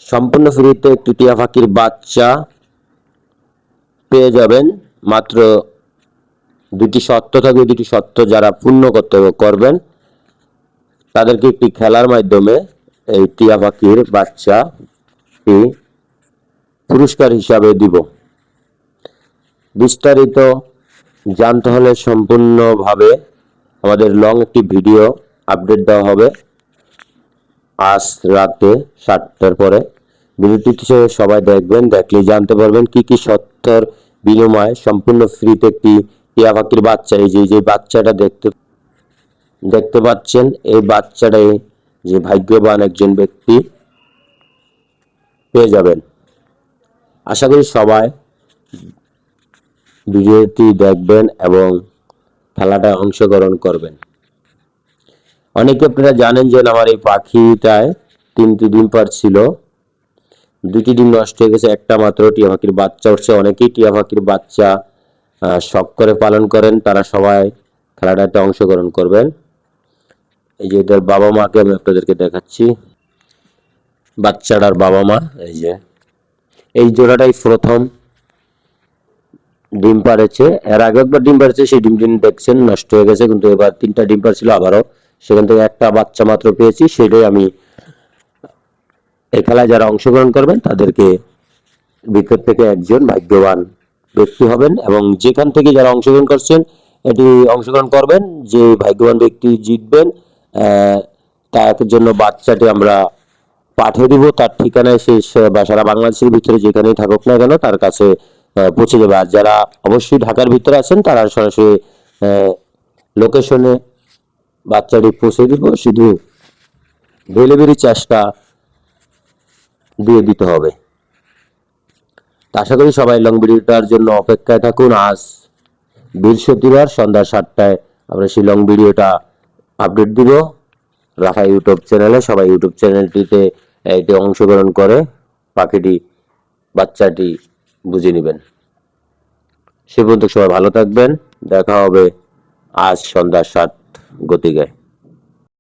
সম্পূর্ণ ফ্রিতে একটি টিয়া পাখির বাচ্চা পেয়ে যাবেন। মাত্র দুটি শর্ত থাকবে, দুটি শর্ত যারা পূর্ণ করবেন তাদেরকে একটি খেলার মাধ্যমে এই টিয়া পাখির বাচ্চাটি পুরস্কার হিসাবে দিব। বিস্তারিত জানতে হলে সম্পূর্ণভাবে আমাদের লং একটি ভিডিও আপডেট দেওয়া হবে আজ রাতে 7টার পরে। ভিডিওটি সবাই দেখবেন, দেখলেই জানতে পারবেন কি কি সত্যর বিনিময়ে সম্পূর্ণ ফ্রিতে একটি টিয়া পাখির বাচ্চা, এই যে বাচ্চাটা দেখতে পাচ্ছেন, এই বাচ্চাটাই যে ভাগ্যবান একজন ব্যক্তি পেয়ে যাবেন। আশা করি সবাই ভিডিওটি দেখবেন এবং খেলাটায় অংশগ্রহণ করবেন। অনেকে আপনারা জানেন যে আমার এই পাখিটায় 3টি ডিম পাড়ছিল, 2টি ডিম নষ্ট হয়ে গেছে, একটা মাত্র টিয়া পাখির বাচ্চা উঠছে। অনেকেই টিয়া পাখির বাচ্চা শখ করে পালন করেন, তারা সবাই খেলাটাতে অংশগ্রহণ করবেন। এই যে এদের বাবা মাকে আমি আপনাদেরকে দেখাচ্ছি, বাচ্চাটার বাবা মা। এই যে এই জোড়াটাই প্রথম ডিম পাড়েছে, এর আগে একবার ডিম পাড়েছে, সেই ডিম দেখছেন নষ্ট হয়ে গেছে, কিন্তু এবার 3টা ডিম পাড়ছিল, আবারও সেখান থেকে একটা বাচ্চা মাত্র পেয়েছি। সেটাই আমি এই খেলায় যারা অংশগ্রহণ করবেন তাদেরকে ভিতর থেকে একজন ভাগ্যবান ব্যক্তি হবেন, এবং যেখান থেকে যারা অংশগ্রহণ করছেন এটি অংশগ্রহণ করবেন, যে ভাগ্যবান ব্যক্তি জিতবেন তার জন্য বাচ্চাটি আমরা পাঠিয়ে দিব তার ঠিকানায়, সে বা সারা বাংলাদেশের ভিতরে যেখানেই থাকুক না কেন তার কাছে পৌঁছে যাবে। আর যারা অবশ্যই ঢাকার ভিতরে আছেন তারা সরাসরি লোকেশনে বাচ্চাটি পৌঁছে দিব, শুধু ডেলিভারি চার্জটা দিয়ে দিতে হবে। আশা করি সবাই লং ভিডিওটার জন্য অপেক্ষায় থাকুন। আজ বৃহস্পতিবার সন্ধ্যা 7টায় আমরা সেই লং ভিডিওটা আপডেট দিব রাখা ইউটিউব চ্যানেলে। সবাই ইউটিউব চ্যানেলটিতে এটি অংশগ্রহণ করে পাখিটি বাচ্চাটি বুঝে নেবেন। সে পর্যন্ত সবাই ভালো থাকবেন, দেখা হবে আজ সন্ধ্যা 7 গতিকায়।